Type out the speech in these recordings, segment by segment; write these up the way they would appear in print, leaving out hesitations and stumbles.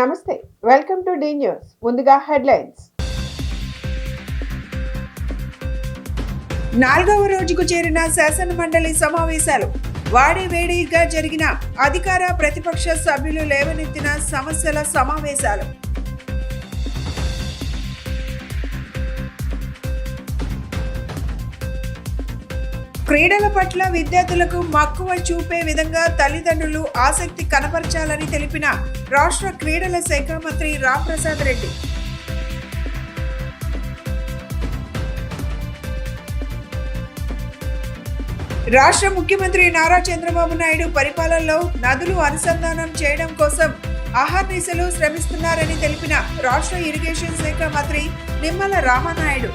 నమస్తే, welcome to D news. ముందుగా headlines. 4వ రోజుకు చేరిన శాసన మండలి సమావేశాలు. వాడివేడిగా జరిగిన అధికార ప్రతిపక్ష సభ్యులు లేవనెత్తిన సమస్యల సమావేశాలు. క్రీడల పట్ల విద్యార్థులకు మక్కువ చూపే విధంగా తల్లిదండ్రులు ఆసక్తి కనపరచాలని తెలిపిన రాష్ట్ర క్రీడల శాఖ మంత్రి రాంప్రసాద్ రెడ్డి. రాష్ట్ర ముఖ్యమంత్రి నారా చంద్రబాబు నాయుడు పరిపాలనలో నదులు అనుసంధానం చేయడం కోసం అహర్నిశలు శ్రమిస్తున్నారని తెలిపిన రాష్ట్ర ఇరిగేషన్ శాఖ మంత్రి నిమ్మల రామానాయుడు.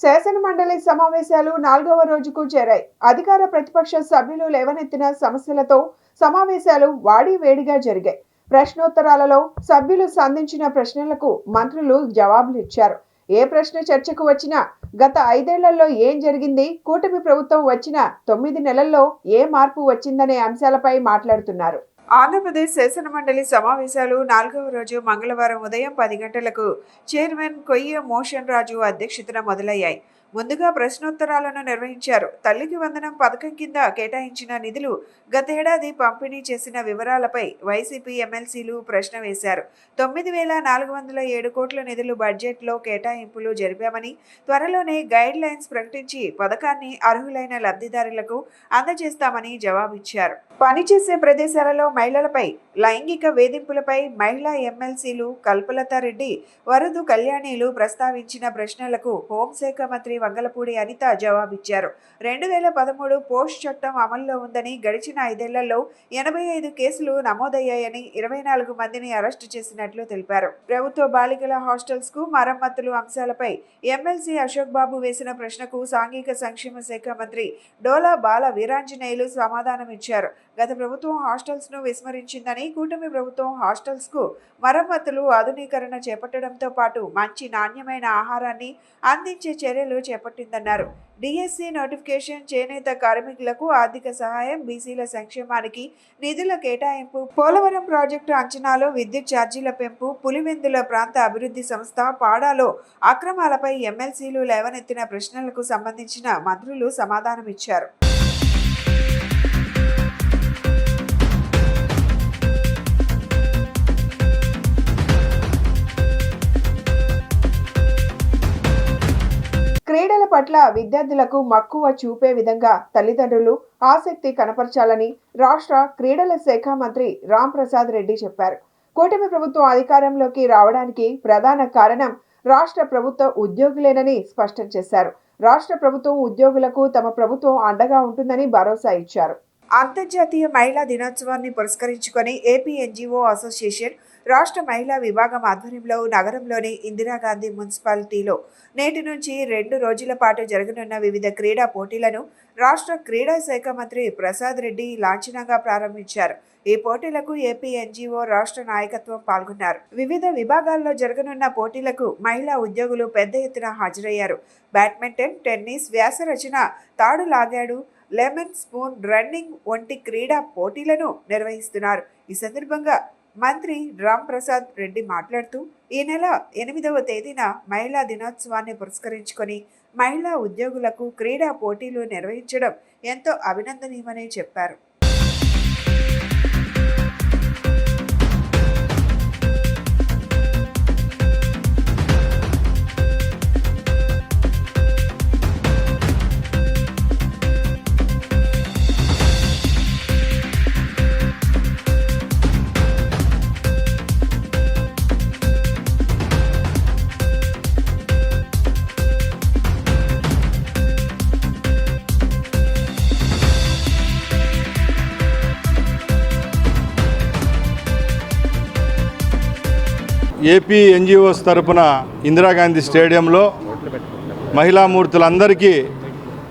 శాసన మండలి సమావేశాలు 4వ రోజుకు చేరాయి. అధికార ప్రతిపక్ష సభ్యులు లేవనెత్తిన సమస్యలతో సమావేశాలు వాడివేడిగా జరిగాయి. ప్రశ్నోత్తరాలలో సభ్యులు సంధించిన ప్రశ్నలకు మంత్రులు జవాబులు ఇచ్చారు. ఏ ప్రశ్న చర్చకు వచ్చినా గత 5 ఏళ్లలో ఏం జరిగింది, కూటమి ప్రభుత్వం వచ్చిన 9 నెలల్లో ఏ మార్పు వచ్చిందనే అంశాలపై మాట్లాడుతున్నారు. ఆంధ్రప్రదేశ్ శాసన మండలి సమావేశాలు 4వ రోజు మంగళవారం ఉదయం 10 గంటలకు చైర్మన్ కొయ్య మోషన్ రాజు అధ్యక్షతన మొదలయ్యాయి. ముందుగా ప్రశ్నోత్తరాలను నిర్వహించారు. తల్లికి వందనం పథకం కింద కేటాయించిన నిధులు గతేడాది పంపిణీ చేసిన వివరాలపై వైసీపీ ఎమ్మెల్సీలు ప్రశ్న వేశారు. 9,407 కోట్ల నిధులు బడ్జెట్లో కేటాయింపులు జరిపామని, త్వరలోనే గైడ్ లైన్స్ ప్రకటించి పథకాన్ని అర్హులైన లబ్ధిదారులకు అందజేస్తామని జవాబిచ్చారు. పనిచేసే ప్రదేశాలలో మహిళలపై లైంగిక వేధింపులపై మహిళా ఎమ్మెల్సీలు కల్పలతారెడ్డి, వరదు కళ్యాణిలు ప్రస్తావించిన ప్రశ్నలకు హోంశాఖ మంత్రి వంగలపూడి అనిత జవాబిచ్చారు. 2013 పోస్ట్ చట్టం అమల్లో ఉందని, గడిచిన 5 ఏళ్లలో 85 కేసులు నమోదయ్యాయని, 24 మందిని అరెస్టు చేసినట్లు తెలిపారు. ప్రభుత్వ బాలికల హాస్టల్స్ కు మరమ్మతులు అంశాలపై ఎమ్మెల్సీ అశోక్ బాబు వేసిన ప్రశ్నకు సాంఘిక సంక్షేమ శాఖ మంత్రి డోలా బాల వీరాంజనేయులు సమాధానమిచ్చారు. గత ప్రభుత్వం హాస్టల్స్ ను విస్మరించిందని, కూటమి ప్రభుత్వం హాస్టల్స్ కు మరమ్మతులు, ఆధునీకరణ చేపట్టడంతో పాటు మంచి నాణ్యమైన ఆహారాన్ని అందించే చర్యలు చేపట్టిందన్నారు. డిఎస్సి నోటిఫికేషన్, చేనేత కార్మికులకు ఆర్థిక సహాయం, బీసీల సంక్షేమానికి నిధుల కేటాయింపు, పోలవరం ప్రాజెక్టు అంచనాలు, విద్యుత్ ఛార్జీల పెంపు, పులివెందుల ప్రాంత అభివృద్ధి సంస్థ పాడాలో అక్రమాలపై ఎమ్మెల్సీలు లేవనెత్తిన ప్రశ్నలకు సంబంధించిన మంత్రులు సమాధానమిచ్చారు. క్రీడల పట్ల విద్యార్థులకు మక్కువ చూపే విధంగా తల్లిదండ్రులు ఆసక్తి కనపరచాలని రాష్ట్ర క్రీడల శాఖ మంత్రి రాంప్రసాద్ రెడ్డి చెప్పారు. కూటమి ప్రభుత్వం అధికారంలోకి రావడానికి ప్రధాన కారణం రాష్ట్ర ప్రభుత్వ ఉద్యోగులేనని స్పష్టం చేశారు. రాష్ట్ర ప్రభుత్వం ఉద్యోగులకు తమ ప్రభుత్వం అండగా ఉంటుందని భరోసా ఇచ్చారు. అంతర్జాతీయ మహిళా దినోత్సవాన్ని పురస్కరించుకొని ఏపీ ఎన్జీఓ అసోసియేషన్ రాష్ట్ర మహిళా విభాగం ఆధ్వర్యంలో నగరంలోని ఇందిరాగాంధీ మున్సిపాలిటీలో నేటి నుంచి 2 రోజుల పాటు జరగనున్న వివిధ క్రీడా పోటీలను రాష్ట్ర క్రీడా శాఖ మంత్రి ప్రసాద్ రెడ్డి లాంఛనంగా ప్రారంభించారు. ఈ పోటీలకు ఏపీ ఎన్జీఓ రాష్ట్ర నాయకత్వం పాల్గొన్నారు. వివిధ విభాగాల్లో జరగనున్న పోటీలకు మహిళా ఉద్యోగులు పెద్ద ఎత్తున హాజరయ్యారు. బ్యాడ్మింటన్, టెన్నిస్, వ్యాసరచన, తాడు లాగాడు, లెమన్ స్పూన్, రన్నింగ్ వంటి క్రీడా పోటీలను నిర్వహిస్తున్నారు. ఈ సందర్భంగా మంత్రి రాంప్రసాద్ రెడ్డి మాట్లాడుతూ, ఈ నెల 8వ తేదీన మహిళా దినోత్సవాన్ని పురస్కరించుకొని మహిళా ఉద్యోగులకు క్రీడా పోటీలు నిర్వహించడం ఎంతో అభినందనీయమని చెప్పారు. ఏపీ ఎన్జిఓస్ తరపున ఇందిరాగాంధీ స్టేడియంలో మహిళామూర్తులందరికీ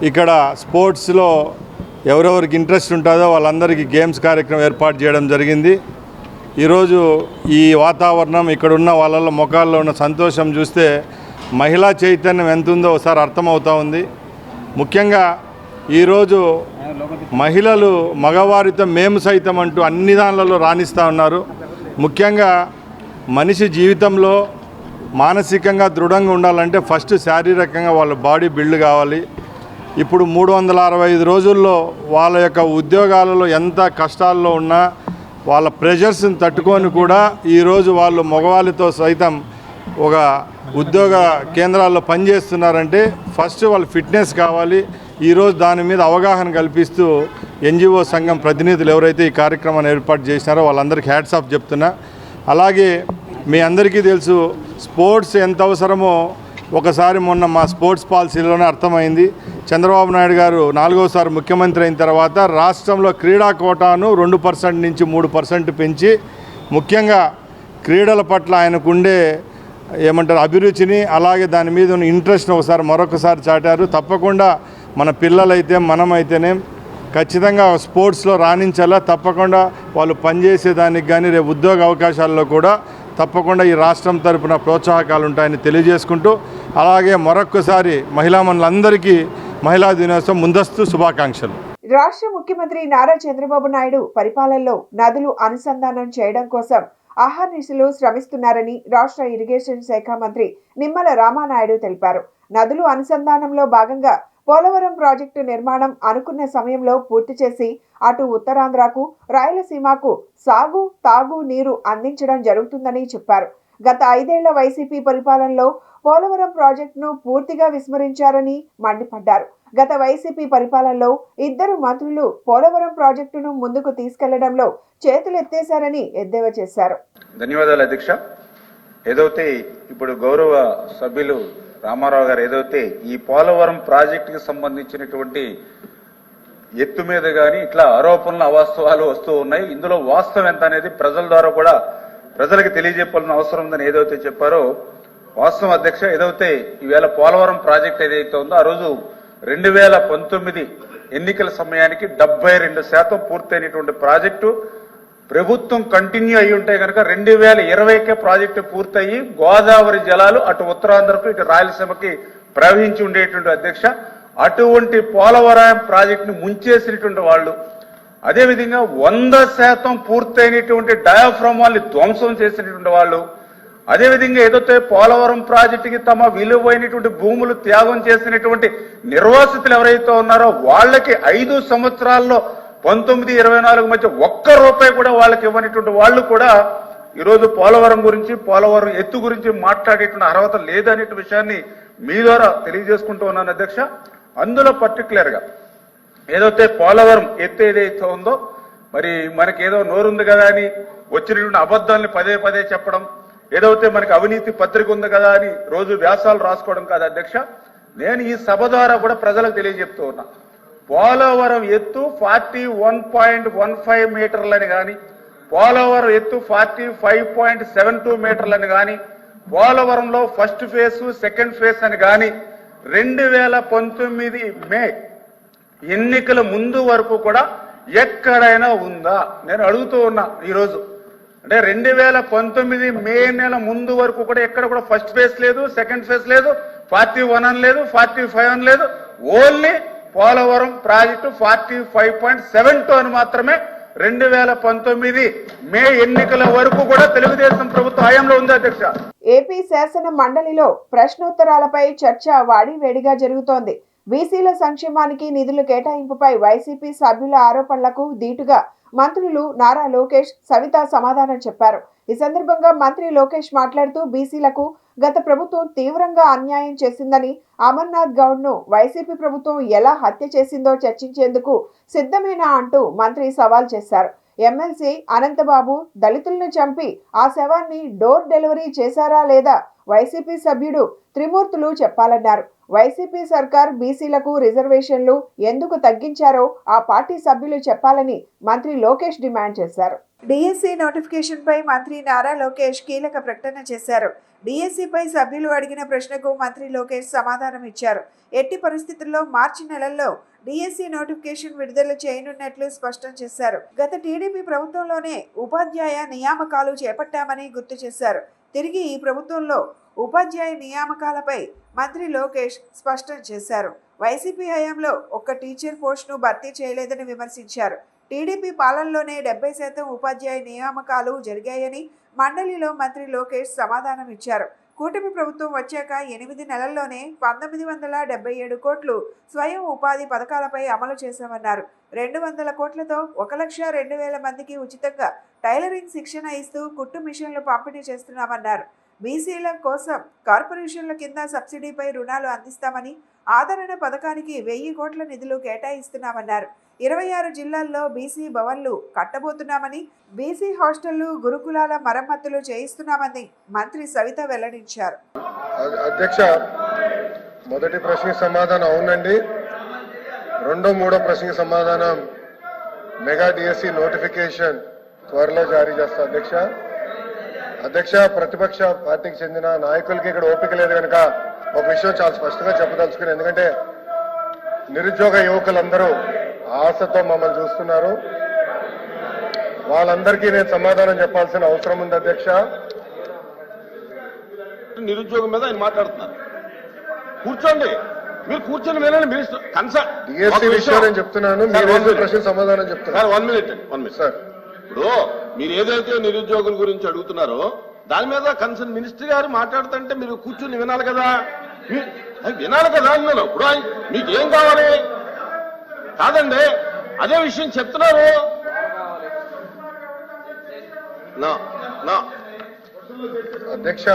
ఇక్కడ స్పోర్ట్స్లో ఎవరెవరికి ఇంట్రెస్ట్ ఉంటుందో వాళ్ళందరికీ గేమ్స్ కార్యక్రమం ఏర్పాటు చేయడం జరిగింది. ఈరోజు ఈ వాతావరణం, ఇక్కడున్న వాళ్ళ ముఖాల్లో ఉన్న సంతోషం చూస్తే మహిళా చైతన్యం ఎంత ఉందో ఒకసారి అర్థమవుతూ ఉంది. ముఖ్యంగా ఈరోజు మహిళలు మగవారితో మేము సైతం అంటూ అన్ని దానిలలో రాణిస్తూ ఉన్నారు. ముఖ్యంగా మనిషి జీవితంలో మానసికంగా దృఢంగా ఉండాలంటే ఫస్ట్ శారీరకంగా వాళ్ళ బాడీ బిల్డ్ కావాలి. ఇప్పుడు 365 రోజుల్లో వాళ్ళ యొక్క ఉద్యోగాలలో ఎంత కష్టాల్లో ఉన్నా వాళ్ళ ప్రెషర్స్ని తట్టుకొని కూడా ఈరోజు వాళ్ళు మగవాళ్ళతో సైతం ఒక ఉద్యోగ కేంద్రాల్లో పనిచేస్తున్నారంటే ఫస్ట్ వాళ్ళ ఫిట్నెస్ కావాలి. ఈరోజు దాని మీద అవగాహన కల్పిస్తూ ఎన్జిఓ సంఘం ప్రతినిధులు ఎవరైతే ఈ కార్యక్రమాన్ని ఏర్పాటు చేసినారో వాళ్ళందరికీ హ్యాట్స్ ఆఫ్ చెప్తున్నా. అలాగే మీ అందరికీ తెలుసు స్పోర్ట్స్ ఎంత అవసరమో ఒకసారి మొన్న మా స్పోర్ట్స్ పాలసీలోనే అర్థమైంది. చంద్రబాబు నాయుడు గారు 4వసారి ముఖ్యమంత్రి అయిన తర్వాత రాష్ట్రంలో క్రీడా కోటాను 2% నుంచి 3% పెంచి ముఖ్యంగా క్రీడల పట్ల ఆయనకుండే అభిరుచిని అలాగే దాని మీద ఉన్న ఇంట్రెస్ట్ని మరొకసారి చాటారు. తప్పకుండా మన పిల్లలైతే మనమైతేనే ఖచ్చితంగా స్పోర్ట్స్లో రాణించాలా. తప్పకుండా వాళ్ళు పనిచేసేదానికి కానీ రేపు ఉద్యోగ అవకాశాల్లో కూడా తప్పకుండా ఈ రాష్ట్రం తరపున ప్రోత్సాహకాలు ఉంటాయని తెలియజేసుకుంటూ అలాగే మరొక్కసారి మహిళామణులందరికీ మహిళా దినోత్సవం ముందస్తు శుభాకాంక్షలు. రాష్ట్ర ముఖ్యమంత్రి నారా చంద్రబాబు నాయుడు పరిపాలనలో నదులు అనుసంధానం చేయడం కోసం అహర్నిశలు శ్రమిస్తున్నారని రాష్ట్ర ఇరిగేషన్ శాఖ మంత్రి నిమ్మల రామానాయుడు తెలిపారు. నదులు అనుసంధానంలో భాగంగా పోలవరం ప్రాజెక్టు నిర్మాణం అనుకున్న సమయంలో పూర్తి చేసి అటు ఉత్తరాంధ్రకు రాయలసీమకు సాగు తాగు నీరు అందించడం జరుగుతుందని చెప్పారు. గత 5 ఏళ్ల వైసీపీ పరిపాలనలో పోలవరం ప్రాజెక్టును పూర్తిగా విస్మరించారని మండిపడ్డారు. గత వైసీపీ పరిపాలనలో 2 మంత్రులు పోలవరం ప్రాజెక్టును ముందుకు తీసుకెళ్లడంలో చేతులెత్తేశారని ఎద్దేవా చేశారు. ధన్యవాదాలు అధ్యక్ష. ఏదైతే ఇప్పుడు గౌరవ సభ్యులు రామారావు గారు ఏదైతే ఈ పోలవరం ప్రాజెక్టుకి సంబంధించినటువంటి ఎత్తు మీద కానీ ఇట్లా ఆరోపణలు అవాస్తవాలు వస్తూ ఉన్నాయి. ఇందులో వాస్తవం ఎంత అనేది ప్రజల ద్వారా కూడా ప్రజలకు తెలియజెప్పాల్సిన అవసరం ఉందని ఏదైతే చెప్పారో వాస్తవం అధ్యక్ష. ఏదైతే ఈవేళ పోలవరం ప్రాజెక్ట్ ఏదైతే ఉందో ఆ రోజు 2019 ఎన్నికల సమయానికి 72% పూర్తయినటువంటి ప్రాజెక్టు ప్రభుత్వం కంటిన్యూ అయ్యి ఉంటే కనుక 2020కే ప్రాజెక్టు పూర్తయి గోదావరి జలాలు అటు ఉత్తరాంధ్రకు ఇటు రాయలసీమకి ప్రవహించి ఉండేటువంటి అధ్యక్ష. అటువంటి పోలవరం ప్రాజెక్టును ముంచేసినటువంటి వాళ్ళు అదేవిధంగా 100% పూర్తయినటువంటి డయాఫ్రమ్ వాళ్ళని ధ్వంసం చేసినటువంటి వాళ్ళు అదేవిధంగా ఏదైతే పోలవరం ప్రాజెక్టుకి తమ విలువైనటువంటి భూములు త్యాగం చేసినటువంటి నిర్వాసితులు ఎవరైతే ఉన్నారో వాళ్ళకి 5 సంవత్సరాల్లో 19-24 మధ్య ₹1 కూడా వాళ్ళకి ఇవ్వనటువంటి వాళ్ళు కూడా ఈరోజు పోలవరం గురించి పోలవరం ఎత్తు గురించి మాట్లాడేటువంటి అర్హత లేదనే విషయాన్ని మీ ద్వారా తెలియజేసుకుంటూ ఉన్నాను అధ్యక్ష. అందులో పర్టికులర్ గా ఏదైతే పోలవరం ఎత్తు ఏదైతే ఉందో మరి మనకి ఏదో నోరుంది కదా అని వచ్చినటువంటి అబద్ధాలని పదే చెప్పడం, ఏదైతే మనకి అవినీతి పత్రిక ఉంది కదా అని రోజు వ్యాసాలు రాసుకోవడం కాదు అధ్యక్ష. నేను ఈ సభ ద్వారా కూడా ప్రజలకు తెలియజెప్తూ ఉన్నా. పోలవరం ఎత్తు 41.15 మీటర్లని కానీ పోలవరం ఎత్తు 45.72 మీటర్లని కానీ పోలవరంలో ఫస్ట్ ఫేజ్ సెకండ్ ఫేజ్ అని కానీ 2019 మే ఎన్నికల ముందు వరకు కూడా ఎక్కడైనా ఉందా నేను అడుగుతూ ఉన్నా. ఈరోజు అంటే 2019 మే నెల ముందు వరకు కూడా ఎక్కడ కూడా ఫస్ట్ ఫేజ్ లేదు, సెకండ్ ఫేజ్ లేదు, 41 అని లేదు, 45 అని లేదు. ఓన్లీ పోలవరం ప్రాజెక్టు 45.72 అని మాత్రమే 2019 మే ఎన్నికల వరకు కూడా తెలుగుదేశం ప్రభుత్వ హయాంలో ఉంది అధ్యక్ష. ఏపీ శాసన మండలిలో ప్రశ్నోత్తరాలపై చర్చ వాడివేడిగా జరుగుతోంది. బీసీల సంక్షేమానికి నిధుల కేటాయింపుపై వైసీపీ సభ్యుల ఆరోపణలకు దీటుగా మంత్రులు నారా లోకేష్, సవిత సమాధానం చెప్పారు. ఈ సందర్భంగా మంత్రి లోకేష్ మాట్లాడుతూ బీసీలకు గత ప్రభుత్వం తీవ్రంగా అన్యాయం చేసిందని, అమర్నాథ్ గౌడ్ ను వైసీపీ ప్రభుత్వం ఎలా హత్య చేసిందో చర్చించేందుకు సిద్ధమేనా అంటూ మంత్రి సవాల్ చేశారు. ఎమ్మెల్సీ అనంతబాబు దళితులను చంపి ఆ శవాన్ని డోర్ డెలివరీ చేశారా లేదా వైసీపీ సభ్యుడు త్రిమూర్తులు చెప్పాలన్నారు. వైసీపీ సర్కార్ బీసీలకు రిజర్వేషన్లు ఎందుకు తగ్గించారో ఆ పార్టీ సభ్యులు చెప్పాలని మంత్రి లోకేష్ డిమాండ్ చేశారు. డిఎస్సి నోటిఫికేషన్ పై మంత్రి నారా లోకేష్ కీలక ప్రకటన చేశారు. డిఎస్సిపై సభ్యులు అడిగిన ప్రశ్నకు మంత్రి లోకేష్ సమాధానం ఇచ్చారు. ఎట్టి పరిస్థితుల్లో మార్చి నెలల్లో డిఎస్సి నోటిఫికేషన్ విడుదల చేయనున్నట్లు స్పష్టం చేశారు. గత టీడీపీ ప్రభుత్వంలోనే ఉపాధ్యాయ నియామకాలు చేపట్టామని గుర్తు చేశారు. తిరిగి ఈ ప్రభుత్వంలో ఉపాధ్యాయ నియామకాలపై మంత్రి లోకేష్ స్పష్టం చేశారు. వైసీపీ హయాంలో ఒక్క టీచర్ పోస్టును భర్తీ చేయలేదని విమర్శించారు. టీడీపీ పాలనలోనే 70% ఉపాధ్యాయ నియామకాలు జరిగాయని మండలిలో మంత్రి లోకేష్ సమాధానం ఇచ్చారు. కూటమి ప్రభుత్వం వచ్చాక 8 నెలల్లోనే 1977 కోట్లు స్వయం ఉపాధి పథకాలపై అమలు చేశామన్నారు. 200 కోట్లతో 1,02,000 మందికి ఉచితంగా టైలరింగ్ శిక్షణ ఇస్తూ కుట్టు మిషన్లు పంపిణీ చేస్తున్నామన్నారు. బీసీల కోసం కార్పొరేషన్ల కింద సబ్సిడీపై రుణాలు అందిస్తామని, ఆదరణ పథకానికి 1000 కోట్ల నిధులు కేటాయిస్తున్నామన్నారు. 26 జిల్లాల్లో బీసీ భవన్లు కట్టబోతున్నామని, బీసీ హాస్టళ్లు, గురుకులాల మరమ్మతులు చేయిస్తున్నామని మంత్రి సవిత వెల్లడించారు. అధ్యక్ష, మొదటి ప్రశ్నకి సమాధానం అవునండి. రెండో మూడో ప్రశ్నకి సమాధానం మెగా డిఎస్సి నోటిఫికేషన్ త్వరలో జారీ చేస్తా అధ్యక్ష. ప్రతిపక్ష పార్టీకి చెందిన నాయకులకి ఇక్కడ ఓపిక లేదు కనుక ఒక విషయం చాలా స్పష్టంగా చెప్పదలుచుకుని, ఎందుకంటే నిరుద్యోగ యువకులందరూ ఆశతో మమ్మల్ని చూస్తున్నారు. వాళ్ళందరికీ నేను సమాధానం చెప్పాల్సిన అవసరం ఉంది అధ్యక్ష. నిరుద్యోగం మీద ఆయన మాట్లాడుతున్నారు. కూర్చోండి, మీరు కూర్చొని వినండి. మినిస్టర్ కన్సర్న్ డిఎస్సి విషయం నేను చెప్తున్నాను, మీరు ప్రశ్న సమాధానం చెప్తున్నారు. 1 మినిట్ సార్. ఇప్పుడు మీరు ఏదైతే నిరుద్యోగుల గురించి అడుగుతున్నారో దాని మీద కన్సర్న్ మినిస్టర్ గారు మాట్లాడుతుంటే మీరు కూర్చుని వినాలి కదా. వినాలి కదా అన్నాను. ఇప్పుడు మీకు ఏం కావాలి? కాదండి, అదే విషయం చెప్తున్నారు. అధ్యక్ష,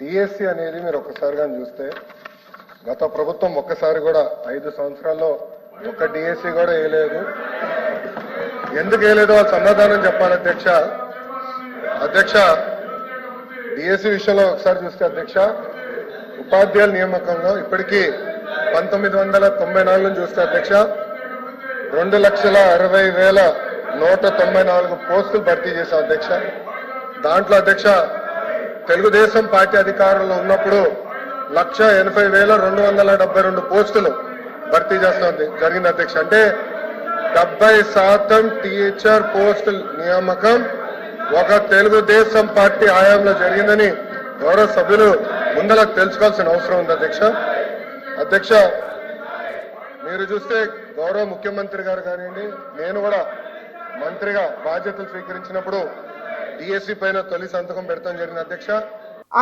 డిఎస్సి అనేది మీరు ఒక్కసారిగా చూస్తే గత ప్రభుత్వం ఒక్కసారి కూడా 5 సంవత్సరాల్లో ఒక్క డిఎస్సి కూడా వేయలేదు. ఎందుకు వేయలేదో వాళ్ళు సమాధానం చెప్పాలి అధ్యక్ష. డిఎస్సి విషయంలో ఒకసారి చూస్తే అధ్యక్ష, ఉపాధ్యాయుల నియామకంలో ఇప్పటికీ 1994 నుంచి చూస్తే అధ్యక్ష 2,60,194 పోస్టులు భర్తీ చేశాం అధ్యక్ష. దాంట్లో అధ్యక్ష తెలుగుదేశం పార్టీ అధికారంలో ఉన్నప్పుడు 1,80,272 పోస్టులు భర్తీ చేస్తాం జరిగింది అధ్యక్ష. అంటే 70% టీచర్ పోస్టుల నియామకం ఒక తెలుగుదేశం పార్టీ హయాంలో జరిగిందని గౌరవ సభ్యులు ముందలకు తెలుసుకోవాల్సిన అవసరం ఉంది అధ్యక్ష. మీరు చూస్తే గౌరవ ముఖ్యమంత్రి గారు కానివ్వండి, నేను కూడా మంత్రిగా బాధ్యతలు స్వీకరించినప్పుడు డిఎస్సి పైన తొలి సంతకం పెడతాం జరిగింది అధ్యక్ష.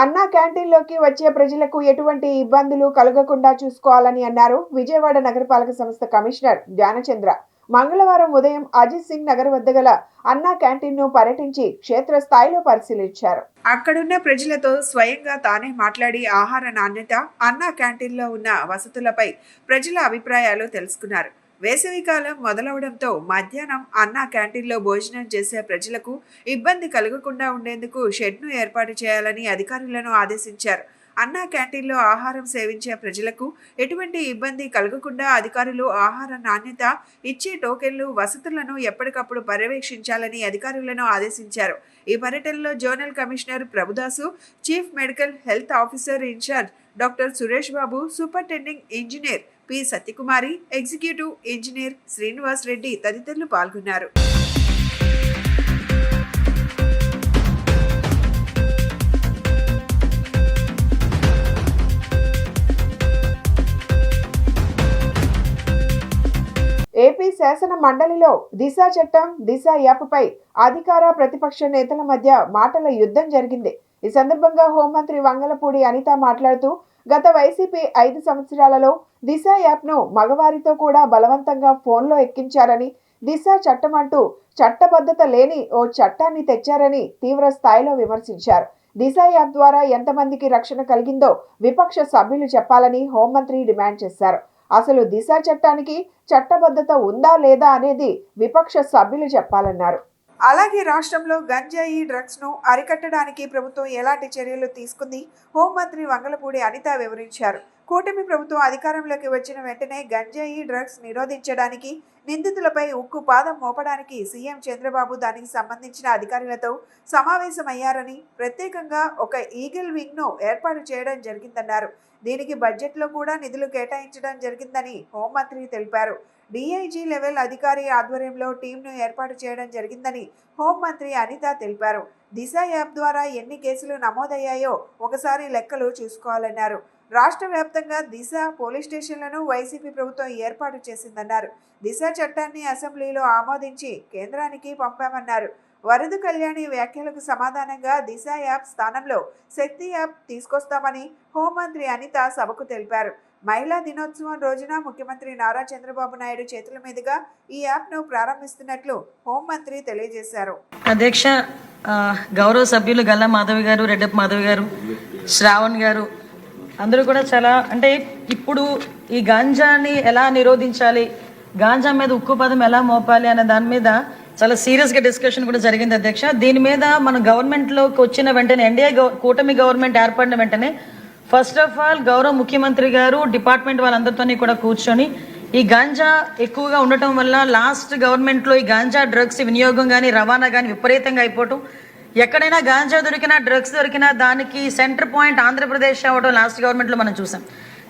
అన్నా క్యాంటీన్లోకి వచ్చే ప్రజలకు ఎటువంటి ఇబ్బందులు కలగకుండా చూసుకోవాలని అన్నారు విజయవాడ నగరపాలక సంస్థ కమిషనర్ జ్ఞానచంద్ర. మంగళవారం ఉదయం అజిత్ సింగ్ నగర్ వద్ద గల అన్నా క్యాంటీన్ ను పర్యటించి క్షేత్రస్థాయిలో పరిశీలించారు. అక్కడున్న ప్రజలతో స్వయంగా తానే మాట్లాడి ఆహార నాణ్యత, అన్నా క్యాంటీన్లో ఉన్న వసతులపై ప్రజల అభిప్రాయాలు తెలుసుకున్నారు. వేసవికాలం మొదలవడంతో మధ్యాహ్నం అన్నా క్యాంటీన్లో భోజనం చేసే ప్రజలకు ఇబ్బంది కలగకుండా ఉండేందుకు షెడ్ను ఏర్పాటు చేయాలని అధికారులను ఆదేశించారు. అన్నా క్యాంటీన్లో ఆహారం సేవించే ప్రజలకు ఎటువంటి ఇబ్బంది కలగకుండా అధికారులు ఆహార నాణ్యత, ఇచ్చే టోకెన్లు, వసతులను ఎప్పటికప్పుడు పర్యవేక్షించాలని అధికారులను ఆదేశించారు. ఈ పర్యటనలో zonal commissioner Prabhudas, chief medical health officer incharge doctor Suresh Babu, superintending engineer P Satyakumari, executive engineer Srinivas Reddy తదితరులు పాల్గొన్నారు. ఏపీ శాసన మండలిలో దిశ చట్టం, దిశ యాప్పై అధికార ప్రతిపక్ష నేతల మధ్య మాటల యుద్ధం జరిగింది. ఈ సందర్భంగా హోంమంత్రి వంగలపూడి అనిత మాట్లాడుతూ, గత వైసీపీ 5 సంవత్సరాలలో దిశ యాప్ను మగవారితో కూడా బలవంతంగా ఫోన్లో ఎక్కించారని, దిశ చట్టం అంటూ చట్టబద్ధత లేని ఓ చట్టాన్ని తెచ్చారని తీవ్ర స్థాయిలో విమర్శించారు. దిశ యాప్ ద్వారా ఎంతమందికి రక్షణ కలిగిందో విపక్ష సభ్యులు చెప్పాలని హోంమంత్రి డిమాండ్ చేశారు. అసలు దిశ చట్టానికి చట్టబద్ధత ఉందా లేదా అనేది విపక్ష సభ్యులు చెప్పాలన్నారు. అలాగే రాష్ట్రంలో గంజాయి, డ్రగ్స్ ను అరికట్టడానికి ప్రభుత్వం ఎలాంటి చర్యలు తీసుకుంది హోంమంత్రి వంగలపూడి అనిత వివరించారు. కూటమి ప్రభుత్వం అధికారంలోకి వచ్చిన వెంటనే గంజాయి, డ్రగ్స్ నిరోధించడానికి, నిందితులపై ఉక్కు పాదం మోపడానికి సీఎం చంద్రబాబు దానికి సంబంధించిన అధికారులతో సమావేశమయ్యారని, ప్రత్యేకంగా ఒక ఈగిల్ వింగ్ ను ఏర్పాటు చేయడం జరిగిందన్నారు. దీనికి బడ్జెట్లో కూడా నిధులు కేటాయించడం జరిగిందని హోంమంత్రి తెలిపారు. డీఐజీ లెవెల్ అధికారి ఆధ్వర్యంలో టీంను ఏర్పాటు చేయడం జరిగిందని హోంమంత్రి అనిత తెలిపారు. దిశ యాప్ ద్వారా ఎన్ని కేసులు నమోదయ్యాయో ఒకసారి లెక్కలు చూసుకోవాలన్నారు. రాష్ట్ర వ్యాప్తంగా దిశ పోలీస్ స్టేషన్లను వైసీపీ ప్రభుత్వం ఏర్పాటు చేసిందన్నారు. దిశ చట్టాన్ని అసెంబ్లీలో ఆమోదించి కేంద్రానికి పంపామన్నారు. వరద కళ్యాణి వ్యాఖ్యలకు సమాధానంగా దిశ యాప్ స్థానంలో శక్తి యాప్ తీసుకొస్తామని హోంమంత్రి అనిత సభకు తెలిపారు. మహిళా దినోత్సవం రోజున ముఖ్యమంత్రి నారా చంద్రబాబు నాయుడు చేతుల మీదుగా ఈ యాప్ను ప్రారంభిస్తున్నట్లు హోంమంత్రి తెలియజేశారు. అధ్యక్ష, గౌరవ సభ్యులు గల్లా మాధవి గారు, రెడ్డప్ప మాధవి గారు, శ్రావణ్ గారు అందరూ కూడా చాలా ఇప్పుడు ఈ గాంజాని ఎలా నిరోధించాలి, గాంజా మీద ఉక్కు పదం ఎలా మోపాలి అనే దాని మీద చాలా సీరియస్గా డిస్కషన్ కూడా జరిగింది అధ్యక్ష. దీని మీద మన గవర్నమెంట్లోకి వచ్చిన వెంటనే ఎన్డీఏ కూటమి గవర్నమెంట్ ఏర్పడిన వెంటనే ఫస్ట్ ఆఫ్ ఆల్ గౌరవ ముఖ్యమంత్రి గారు డిపార్ట్మెంట్ వాళ్ళందరితో కూడా కూర్చొని ఈ గాంజా ఎక్కువగా ఉండటం వల్ల లాస్ట్ గవర్నమెంట్లో ఈ గాంజా డ్రగ్స్ వినియోగం కానీ రవాణా కానీ విపరీతంగా అయిపోవటం, ఎక్కడైనా గాంజా దొరికినా డ్రగ్స్ దొరికినా దానికి సెంటర్ పాయింట్ ఆంధ్రప్రదేశ్ అవ్వడం లాస్ట్ గవర్నమెంట్లో మనం చూసాం.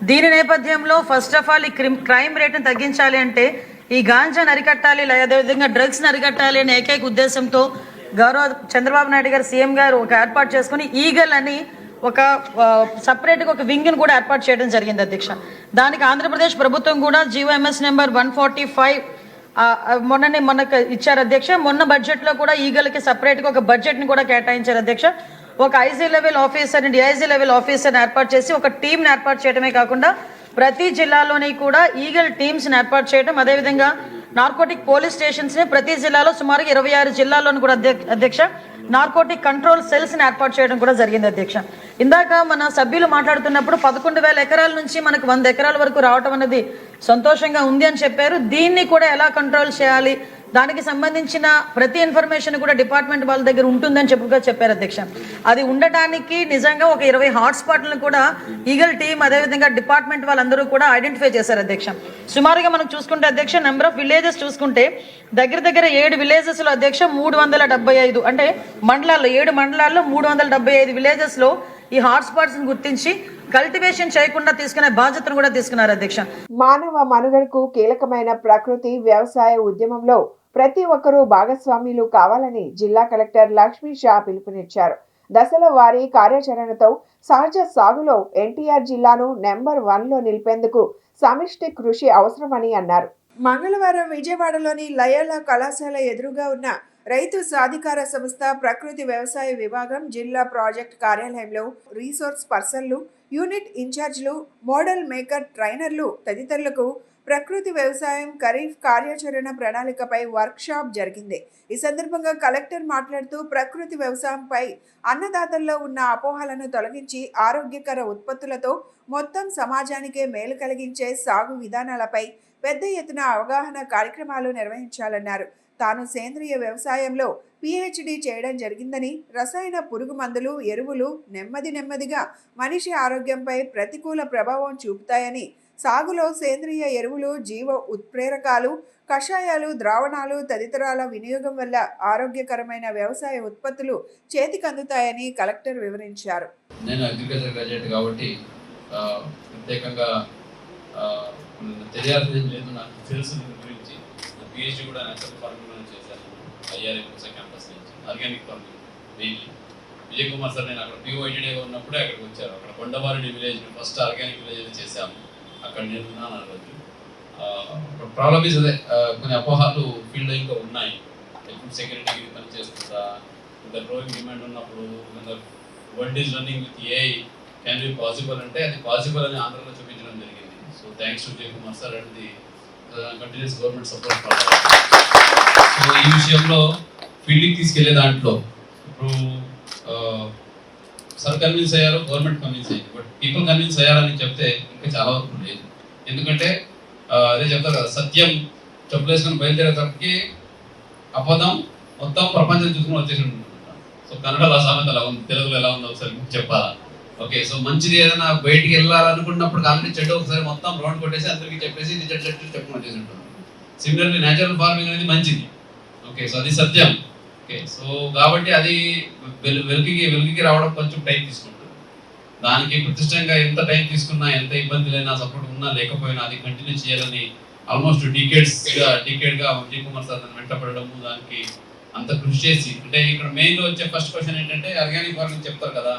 దీని నేపథ్యంలో ఫస్ట్ ఆఫ్ ఆల్ ఈ క్రైమ్ రేట్ని తగ్గించాలి అంటే ఈ గాంజాని అరికట్టాలి, అదేవిధంగా డ్రగ్స్ని అరికట్టాలి అనే ఏకైక ఉద్దేశంతో గౌరవ చంద్రబాబు నాయుడు గారు సీఎం గారు ఒక ఏర్పాటు చేసుకుని ఈగల్ అని ఒక సపరేట్గా ఒక వింగ్ని కూడా ఏర్పాటు చేయడం జరిగింది అధ్యక్ష. దానికి ఆంధ్రప్రదేశ్ ప్రభుత్వం కూడా జీవోఎంఎస్ నెంబర్ 145 మొన్నకు ఇచ్చారు అధ్యక్ష. మొన్న బడ్జెట్లో కూడా ఈగల్కి సపరేట్గా ఒక బడ్జెట్ని కూడా కేటాయించారు అధ్యక్ష. ఒక IG level officer, DIG level ఆఫీసర్ని ఏర్పాటు చేసి ఒక టీంని ఏర్పాటు చేయడమే కాకుండా ప్రతి జిల్లాలోని కూడా ఈగల్ టీమ్స్ని ఏర్పాటు చేయడం, అదేవిధంగా నార్కోటిక్ పోలీస్ స్టేషన్స్ని ప్రతి జిల్లాలో సుమారు 26 జిల్లాల్లోని కూడా అధ్యక్ష నార్కోటిక్ కంట్రోల్ సెల్స్ని ఏర్పాటు చేయడం కూడా జరిగింది అధ్యక్ష. ఇందాక మన సభ్యులు మాట్లాడుతున్నప్పుడు 11,000 ఎకరాల నుంచి మనకు 100 ఎకరాల వరకు రావటం అనేది సంతోషంగా ఉంది అని చెప్పారు. దీన్ని కూడా ఎలా కంట్రోల్ చేయాలి, దానికి సంబంధించిన ప్రతి ఇన్ఫర్మేషన్ కూడా డిపార్ట్మెంట్ వాళ్ళ దగ్గర ఉంటుందని చెప్పారు అధ్యక్ష. అది ఉండటానికి నిజంగా ఒక 20 హాట్స్పాట్లను కూడా ఈగల్ టీమ్ అదేవిధంగా డిపార్ట్మెంట్ వాళ్ళందరూ కూడా ఐడెంటిఫై చేశారు అధ్యక్ష. సుమారుగా మనం చూసుకుంటే అధ్యక్ష నెంబర్ ఆఫ్ విలేజెస్ చూసుకుంటే దగ్గర 7 విలేజెస్లో అధ్యక్ష 375 అంటే మండలాల్లో 7 మండలాల్లో 375 విలేజెస్లో ఈ హాట్స్పాట్స్ని గుర్తించి కల్టివేషన్ చేయకుండా తీసుకునే బాధ్యతను కూడా తీసుకున్నారు అధ్యక్ష. మానవ మనుగడకు కీలకమైన ప్రకృతి వ్యవసాయ ఉద్యమంలో ప్రతి ఒక్కరూ భాగస్వామ్యులు కావాలని జిల్లా కలెక్టర్ లక్ష్మీ షా పిలుపునిచ్చారు. దశల వారీ కార్యాచరణతో సహజ సాగులో ఎన్టీఆర్ జిల్లాను నెంబర్ 1లో నిలిపేందుకు సమిష్టి కృషి అవసరమని అన్నారు. మంగళవారం విజయవాడలోని లయోలా కళాశాల ఎదురుగా ఉన్న రైతు సాధికార సంస్థ ప్రకృతి వ్యవసాయ విభాగం జిల్లా ప్రాజెక్ట్ కార్యాలయంలో రీసోర్స్ పర్సన్లు, యూనిట్ ఇన్ఛార్జ్లు, మోడల్ మేకర్ ట్రైనర్లు తదితరులకు ప్రకృతి వ్యవసాయం ఖరీఫ్ కార్యాచరణ ప్రణాళికపై వర్క్ షాప్ జరిగింది. ఈ సందర్భంగా కలెక్టర్ మాట్లాడుతూ ప్రకృతి వ్యవసాయంపై అన్నదాతల్లో ఉన్న అపోహలను తొలగించి ఆరోగ్యకర ఉత్పత్తులతో మొత్తం సమాజానికే మేలు కలిగించే సాగు విధానాలపై పెద్ద ఎత్తున అవగాహన కార్యక్రమాలు నిర్వహించాలన్నారు. తాను సేంద్రియ వ్యవసాయంలో పిహెచ్డి చేయడం జరిగిందని, రసాయన పురుగు మందులు, ఎరువులు నెమ్మదిగా మనిషి ఆరోగ్యంపై ప్రతికూల ప్రభావం చూపుతాయని, సాగులో సేంద్రియ ఎరువులు, జీవ ఉత్ప్రేరకాలు, కషాయాలు, ద్రావణాలు తదితరాల వినియోగం వల్ల ఆరోగ్యకరమైన వ్యవసాయ ఉత్పత్తులు చేతికందుతాయని కలెక్టర్ వివరించారు. నేను అగ్రికల్చర్ గ్రాడ్యుయేట్ కాబట్టి ప్రత్యేకంగా తెలియాల్సింది లేదు, నాకు తెలుసు దీని గురించి. పిహెచ్డి కూడా నేచురల్ ఫార్మింగ్లో చేశాను, ఐఆర్ఏ క్యాంపస్ నుంచి, organic farming mainly. Vijay Kumar sir నేను అక్కడ పిఓఐటీడీగా ఉన్నప్పుడే అక్కడికి వచ్చారు. అక్కడ కొండవారిని విలేజ్ ఫస్ట్ ఆర్గానిక్ విలేజ్ చేశాము, అక్కడ నేను ఉన్నాను ఆ రోజు. ప్రాబ్లమ్ ఈజ్ అదే, కొన్ని అపోహాలు ఫీల్డ్లో ఇంకా ఉన్నాయి. ఫుడ్ సెక్యూరిటీకి పని చేస్తుందా, ఇంత గ్రోయింగ్ డిమాండ్ ఉన్నప్పుడు world is running with AI, can be possible అంటే అది పాసిబుల్ అని ఆంధ్రలో చూపించడం జరిగింది. So thanks to Vijay Kumar sir and the continuous government support. So ఈ విషయంలో ఫీల్డ్కి తీసుకెళ్లే దాంట్లో ఇప్పుడు సార్ కన్విన్స్ అయ్యారు, గవర్నమెంట్ కన్విన్స్ అయ్యింది, బట్ పీపుల్ కన్విన్స్ అయ్యారని చెప్తే ఇంకా చాలా వరకు లేదు. ఎందుకంటే అదే చెప్తారు కదా, సత్యం చెప్పులేసుకొని బయలుదేరేటప్పటికి అబద్ధం మొత్తం ప్రపంచం చూసుకుని వచ్చేసి ఉంటుంది. సో కన్నడలో సామెత ఎలా ఉంది, తెలుగులో ఎలా ఉందో ఒకసారి చెప్పాలా? ఓకే, సో మంచిది ఏదైనా బయటికి వెళ్ళాలనుకున్నప్పుడు ఆల్రెడీ చెడ్డ ఒకసారి మొత్తం రౌండ్ కొట్టేసి అందరికీ చెప్పేసి ఇది చెట్టు చెప్పుకుని వచ్చేసి ఉంటుంది. సిమిలర్లీ న్యాచురల్ ఫార్మింగ్ అనేది మంచిది. ఓకే, సో అది సత్యం. ఓకే, సో కాబట్టి అది వెలుగుకి రావడం కొంచెం టైం తీసుకుంటుంది. దానికి ప్రతిష్టంగా ఎంత టైం తీసుకున్నా, ఎంత ఇబ్బంది లేనా, సపోర్ట్ ఉన్నా లేకపోయినా అది కంటిన్యూ చేయాలని ఆల్మోస్ట్ డికేడ్గా విజయ్ కుమార్ సార్ దాన్ని వెంటపడము, దానికి అంత కృషి చేసి, అంటే ఇక్కడ మెయిన్లో వచ్చే ఫస్ట్ క్వశ్చన్ ఏంటంటే ఆర్గానిక్ ఫార్మింగ్ చెప్తారు కదా,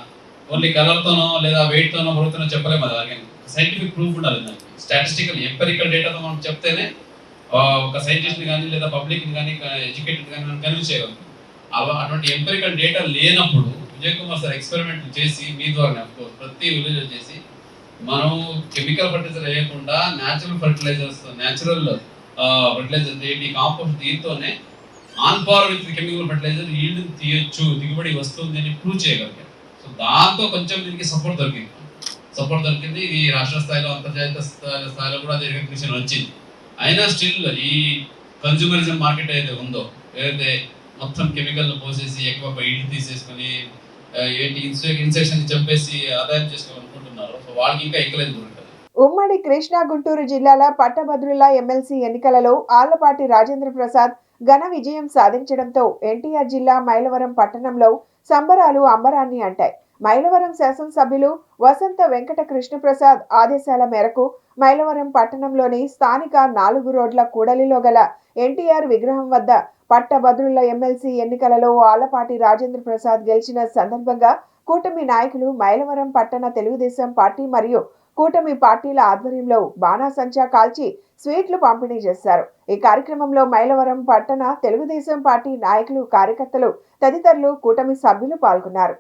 ఓన్లీ కలర్తోనో లేదా వెయిట్తోనో పొరుగుతోనో చెప్పలేము. అది సైంటిఫిక్ ప్రూఫ్ ఉండాలి. దానికి స్టాటిస్టికల్ ఎంపెరికల్ డేటాతో మనం చెప్తేనే ఒక సైంటిస్ట్ని కానీ లేదా పబ్లిక్ని కానీ ఎడ్యుకేటెడ్ కానీ మనం కన్విన్స్ చేయగలం. అటువంటి ఎంపెరికల్ డేటా లేనప్పుడు విజయ్ కుమార్ సార్ ఎక్స్పెరిమెంట్ చేసి మీ ద్వారా ప్రతి విలేజ్ చేసి మనం కెమికల్ ఫర్టిలైజర్ వేయకుండా న్యాచురల్ ఫర్టిలైజర్స్ ఏంటి కాంపోస్ట్ దీంతోనే on par with chemical fertilizer yield తీయొచ్చు, దిగుబడి వస్తుంది అని ప్రూవ్ చేయగలిగారు. సో దాంతో కొంచెం దీనికి సపోర్ట్ దొరికింది. ఇది రాష్ట్ర స్థాయిలో అంతర్జాతీయ స్థాయిలో కూడా అది రికగ్నిషన్ వచ్చింది. అయినా స్టిల్ ఈ కన్జ్యూమరిజం మార్కెట్ ఏదైతే ఉందో, ఏదైతే మొత్తం కెమికల్ పోసేసి ఎక్కువ ఈల్డ్ తీసేసుకొని ఏంటి ఇన్సెక్షన్ చంపేసి ఆదాయం చేసుకోవాలనుకుంటున్నారు. సో వాళ్ళకి ఇంకా ఎక్కలేదు దొరుకుతుంది. ఉమ్మడి కృష్ణా గుంటూరు జిల్లాల పట్టభద్రుల ఎమ్మెల్సీ ఎన్నికలలో ఆళ్లపాటి రాజేంద్ర ప్రసాద్ ఘన విజయం సాధించడంతో ఎన్టీఆర్ జిల్లా మైలవరం పట్టణంలో సంబరాలు అంబరాన్ని అంటాయి. మైలవరం శాసనసభ్యులు వసంత వెంకట కృష్ణప్రసాద్ ఆదేశాల మేరకు మైలవరం పట్టణంలోని స్థానిక 4 రోడ్ల కూడలిలో గల ఎన్టీఆర్ విగ్రహం వద్ద పట్టభద్రుల ఎమ్మెల్సీ ఎన్నికలలో ఆళ్లపాటి రాజేంద్ర ప్రసాద్ గెలిచిన సందర్భంగా కూటమి నాయకులు మైలవరం పట్టణ తెలుగుదేశం పార్టీ మరియు కూటమి పార్టీల ఆధ్వర్యంలో బాణాసంచా కాల్చి స్వీట్లు పంపిణీ చేశారు. ఈ కార్యక్రమంలో మైలవరం పట్టణ తెలుగుదేశం పార్టీ నాయకులు, కార్యకర్తలు తదితరులు కూటమి సభ్యులు పాల్గొన్నారు.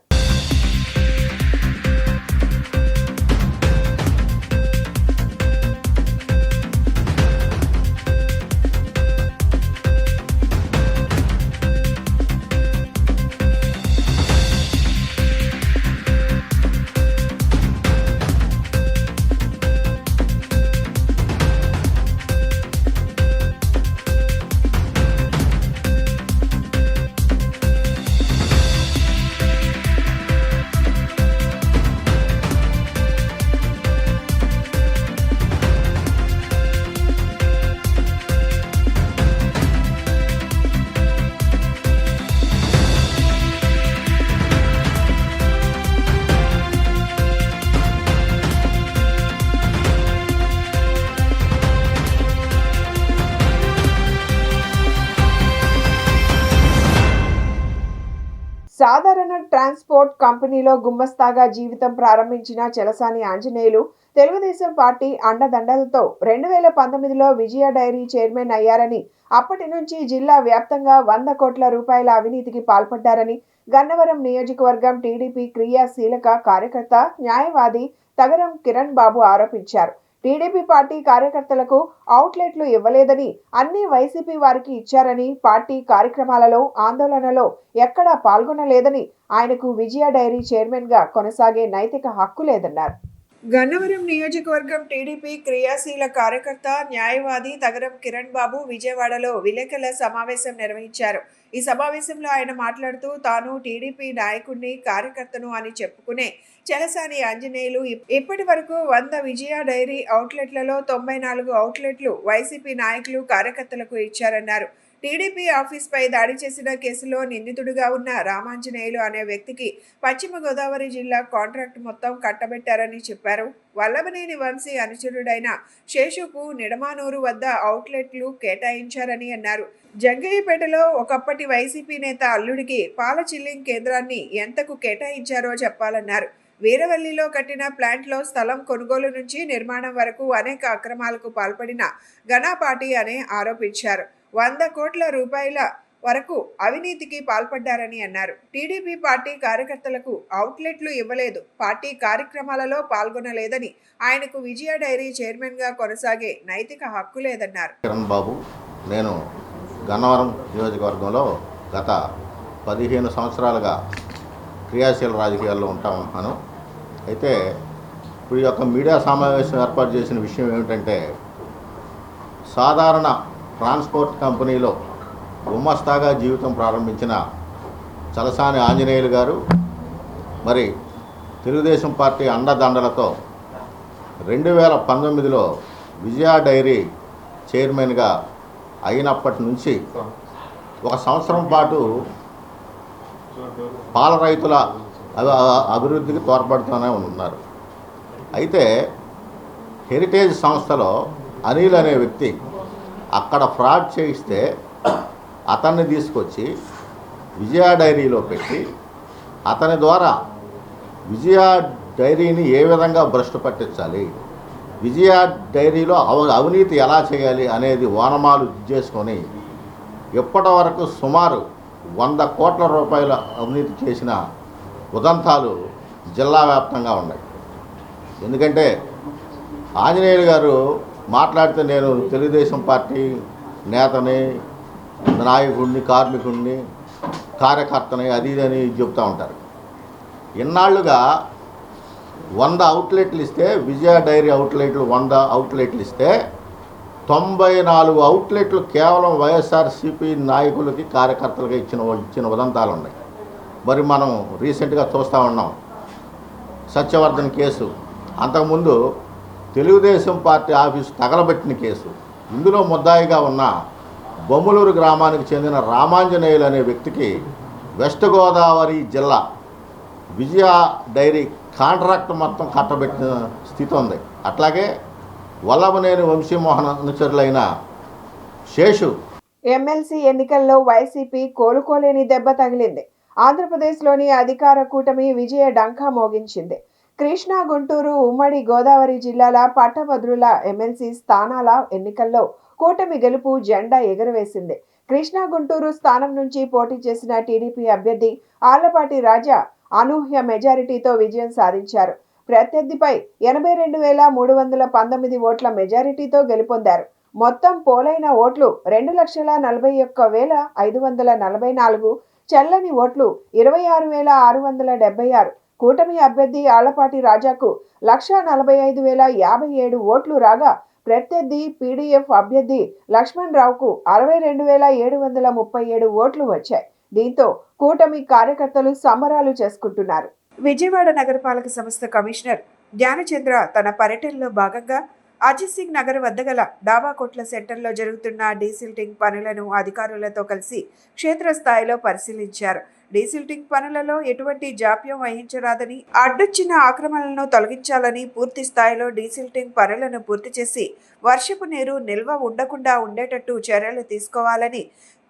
సాధారణ ట్రాన్స్పోర్ట్ కంపెనీలో గుమ్మస్తాగా జీవితం ప్రారంభించిన చలసాని ఆంజనేయులు తెలుగుదేశం పార్టీ అండదండలతో 2019లో విజయ డైరీ చైర్మన్ అయ్యారని, అప్పటి నుంచి జిల్లా వ్యాప్తంగా 100 కోట్ల రూపాయల అవినీతికి పాల్పడ్డారని గన్నవరం నియోజకవర్గం టీడీపీ క్రియాశీలక కార్యకర్త, న్యాయవాది తగరం కిరణ్ బాబు ఆరోపించారు. టీడీపీ పార్టీ కార్యకర్తలకు అవుట్లెట్లు ఇవ్వలేదని, అన్ని వైసీపీ వారికి ఇచ్చారని, పార్టీ కార్యక్రమాలలో ఆందోళనలో ఎక్కడా పాల్గొనలేదని, ఆయనకు విజయ డైరీ చైర్మన్ గా కొనసాగే నైతిక హక్కు లేదన్నారు. గన్నవరం నియోజకవర్గం టీడీపీ క్రియాశీల కార్యకర్త, న్యాయవాది తగరం కిరణ్ బాబు విజయవాడలో విలేకరుల సమావేశం నిర్వహించారు. ఈ సమావేశంలో ఆయన మాట్లాడుతూ, తాను టీడీపీ నాయకుడిని, కార్యకర్తను అని చెప్పుకునే చలసాని ఆంజనేయులు ఇప్పటి వరకు 100 విజయ డైరీ అవుట్లెట్లలో 94 అవుట్లెట్లు వైసీపీ నాయకులు, కార్యకర్తలకు ఇచ్చారన్నారు. టీడీపీ ఆఫీస్పై దాడి చేసిన కేసులో నిందితుడిగా ఉన్న రామాంజనేయులు అనే వ్యక్తికి పశ్చిమ గోదావరి జిల్లా కాంట్రాక్ట్ మొత్తం కట్టబెట్టారని చెప్పారు. వల్లభనేని వంశీ అనుచరుడైన శేషుకు నిడమానూరు వద్ద అవుట్లెట్లు కేటాయించారని అన్నారు. జగ్గయ్యపేటలో ఒకప్పటి వైసీపీ నేత అల్లుడికి పాల చిల్లింగ్ కేంద్రాన్ని ఎంతకు కేటాయించారో చెప్పాలన్నారు. వీరవల్లిలో కట్టిన ప్లాంట్లో స్థలం కొనుగోలు నుంచి నిర్మాణం వరకు అనేక అక్రమాలకు పాల్పడిన ఘనాపాటి అని ఆరోపించారు. 100 కోట్ల రూపాయల వరకు అవినీతికి పాల్పడ్డారని అన్నారు. టీడీపీ పార్టీ కార్యకర్తలకు అవుట్లెట్లు ఇవ్వలేదు, పార్టీ కార్యక్రమాలలో పాల్గొనలేదని, ఆయనకు విజయ డైరీ చైర్మన్ గా కొనసాగే నైతిక హక్కు లేదన్నారు. కిరణ్ బాబు, నేను గన్నవరం నియోజకవర్గంలో గత 15 సంవత్సరాలుగా క్రియాశీల రాజకీయాల్లో ఉంటాను. అయితే ఇప్పుడు ఈ యొక్క మీడియా సమావేశం ఏర్పాటు చేసిన విషయం ఏమిటంటే, సాధారణ ట్రాన్స్పోర్ట్ కంపెనీలో గుమ్మస్తాగా జీవితం ప్రారంభించిన చలసాని ఆంజనేయులు గారు మరి తెలుగుదేశం పార్టీ అండదండలతో 2019లో విజయ డైరీ చైర్మన్గా అయినప్పటి నుంచి 1 సంవత్సరం పాటు పాల రైతుల అభివృద్ధికి తోడ్పడుతూనే ఉన్నారు. అయితే హెరిటేజ్ సంస్థలో అనిల్ అనే వ్యక్తి అక్కడ ఫ్రాడ్ చేయిస్తే అతన్ని తీసుకొచ్చి విజయ డైరీలో పెట్టి అతని ద్వారా విజయ డైరీని ఏ విధంగా భ్రష్టు పట్టించాలి, విజయ డైరీలో అవినీతి ఎలా చేయాలి అనేది ఓనమాలు చేసుకొని ఇప్పటి వరకు సుమారు 100 కోట్ల రూపాయల అవినీతి చేసిన ఉదంతాలు జిల్లా వ్యాప్తంగా ఉన్నాయి. ఎందుకంటే ఆంజనేయులు గారు మాట్లాడితే నేను తెలుగుదేశం పార్టీ నేతని, నాయకుడిని, కార్మికుడిని, కార్యకర్తని, అది ఇది అని చెప్తూ ఉంటారు. ఇన్నాళ్ళుగా 100 అవుట్లెట్లు ఇస్తే, విజయ డైరీ అవుట్లెట్లు 100 అవుట్లెట్లు ఇస్తే 94 అవుట్లెట్లు కేవలం వైఎస్ఆర్సీపీ నాయకులకి, కార్యకర్తలకి ఇచ్చిన ఉదంతాలు ఉన్నాయి. మరి మనం రీసెంట్గా చూస్తూ ఉన్నాం సత్యవర్ధన్ కేసు, అంతకుముందు తెలుగుదేశం పార్టీ ఆఫీసు తగలబెట్టిన కేసు. ఇందులో ముద్దాయిగా ఉన్న బొమ్మలూరు గ్రామానికి చెందిన రామాంజనేయులు అనే వ్యక్తికి వెస్ట్ గోదావరి జిల్లా విజయ డైరీ కాంట్రాక్ట్ మొత్తం కట్టబెట్టిన స్థితి ఉంది. అట్లాగే వల్లభనేని వంశీమోహన్ అనుచరులైన శేషు ఎమ్మెల్సీ ఎన్నికల్లో వైసీపీ కోలుకోలేని దెబ్బ తగిలింది. ఆంధ్రప్రదేశ్లోని అధికార కూటమి విజయ డంకా మోగించింది. కృష్ణా, గుంటూరు, ఉమ్మడి గోదావరి జిల్లాల పట్టభద్రుల ఎమ్మెల్సీ స్థానాల ఎన్నికల్లో కూటమి గెలుపు జెండా ఎగురవేసింది. కృష్ణా, గుంటూరు స్థానం నుంచి పోటీ చేసిన టీడీపీ అభ్యర్థి ఆళ్లపాటి రాజా అనూహ్య మెజారిటీతో విజయం సాధించారు. ప్రత్యర్థిపై 82,319 ఓట్ల మెజారిటీతో గెలుపొందారు. మొత్తం పోలైన ఓట్లు 2,41,544, చెల్లని ఓట్లు 26,676. కూటమి అభ్యర్థి ఆళ్లపాటి రాజాకు 1,45,057 ఓట్లు రాగా, ప్రత్యర్థి పీడీఎఫ్ అభ్యర్థి లక్ష్మణ్ రావుకు 62,737 ఓట్లు వచ్చాయి. దీంతో కూటమి కార్యకర్తలు సంబరాలు చేసుకుంటున్నారు. విజయవాడ నగరపాలక సంస్థ కమిషనర్ జ్ఞానచంద్ర తన పర్యటనలో భాగంగా అజిత్ సింగ్ నగర్ వద్ద గల డాబాకోట్ల సెంటర్లో జరుగుతున్న డీసిల్టింగ్ పనులను అధికారులతో కలిసి క్షేత్రస్థాయిలో పరిశీలించారు. డీసిల్టింగ్ పనులలో ఎటువంటి జాప్యం వహించరాదని, అడ్డొచ్చిన ఆక్రమణలను తొలగించాలని, పూర్తి స్థాయిలో డీసిల్టింగ్ పనులను పూర్తి చేసి వర్షపు నీరు నిల్వ ఉండకుండా ఉండేటట్టు చర్యలు తీసుకోవాలని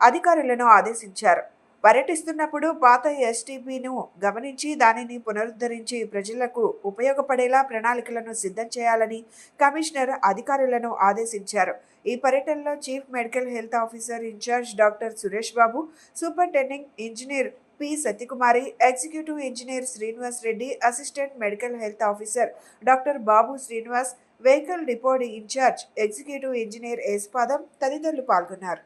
అధికారులను ఆదేశించారు. పర్యటిస్తున్నప్పుడు పాత ఎస్టీపీను గమనించి దానిని పునరుద్ధరించి ప్రజలకు ఉపయోగపడేలా ప్రణాళికలను సిద్ధం చేయాలని కమిషనర్ అధికారులను ఆదేశించారు. ఈ పర్యటనలో chief medical health officer incharge doctor Suresh Babu, superintending engineer P Satyakumari, executive engineer Srinivas Reddy, assistant medical health officer doctor Babu Srinivas, vehicle depot incharge executive engineer ఏస్పాదం తదితరులు పాల్గొన్నారు.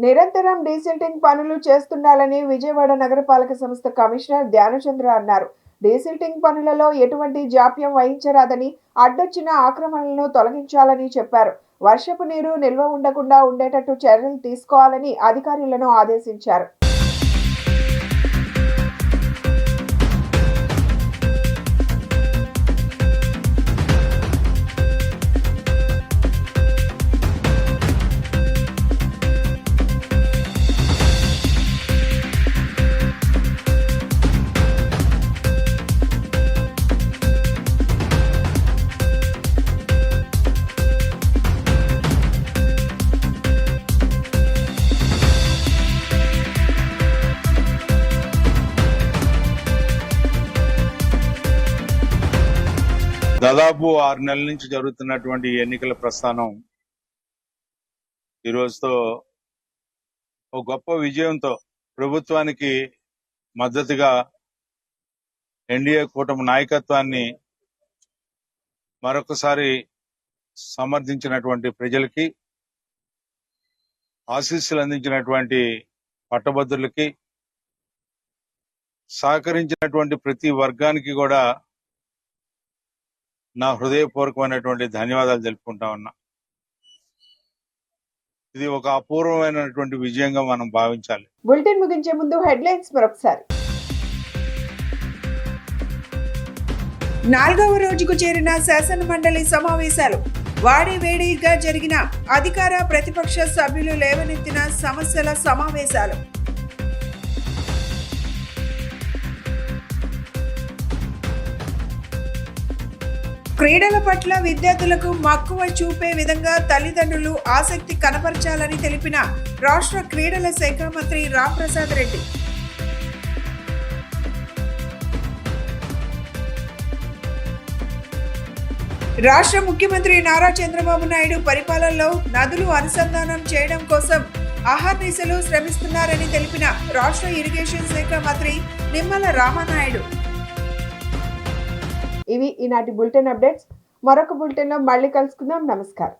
నిరంతరం డీసిల్టింగ్ పనులు చేస్తుండాలని విజయవాడ నగరపాలక సంస్థ కమిషనర్ ధ్యానచంద్ర అన్నారు. డీసిల్టింగ్ పనులలో ఎటువంటి జాప్యం వహించరాదని, అడ్డొచ్చిన ఆక్రమణలను తొలగించాలని చెప్పారు. వర్షపు నీరు నిల్వ ఉండకుండా ఉండేటట్టు చర్యలు తీసుకోవాలని అధికారులను ఆదేశించారు. దాదాపు 6 నెలల నుంచి జరుగుతున్నటువంటి ఎన్నికల ప్రస్థానం ఈ రోజుతో ఒక గొప్ప విజయంతో ప్రభుత్వానికి మద్దతుగా ఎన్డీఏ కూటమి నాయకత్వాన్ని మరొకసారి సమర్థించినటువంటి ప్రజలకి, ఆశీస్సులు అందించినటువంటి పట్టభద్రులకి, సహకరించినటువంటి ప్రతి వర్గానికి కూడా నా హృదయపూర్వకమైనటువంటి ధన్యవాదాలు తెలుపుకుంటా ఉన్నా. ఇది ఒక అపూర్వమైనటువంటి విజయంగా మనం భావించాలి. బులెటిన్ ముగించే ముందు హెడ్లైన్స్ మరొకసారి. 4వ రోజుకు చేరిన శాసన మండలి సమావేశాలు. వాడివేడిగా జరిగిన అధికార ప్రతిపక్ష సభ్యులు లేవనెత్తిన సమస్యల సమావేశాలు. క్రీడల పట్ల విద్యార్థులకు మక్కువ చూపే విధంగా తల్లిదండ్రులు ఆసక్తి కనపరచాలని తెలిపిన రాష్ట్ర క్రీడల శాఖ మంత్రి రాంప్రసాద్ రెడ్డి. రాష్ట్ర ముఖ్యమంత్రి నారా చంద్రబాబు నాయుడు పరిపాలనలో నదులు అనుసంధానం చేయడం కోసం అహర్నిశలు శ్రమిస్తున్నారని తెలిపిన రాష్ట్ర ఇరిగేషన్ శాఖ మంత్రి నిమ్మల రామానాయుడు. ఇవి ఈనాటి బులెటిన్ అప్డేట్స్. మరొక బులెటిన్లో మళ్ళీ కలుసుకుందాం. నమస్కారం.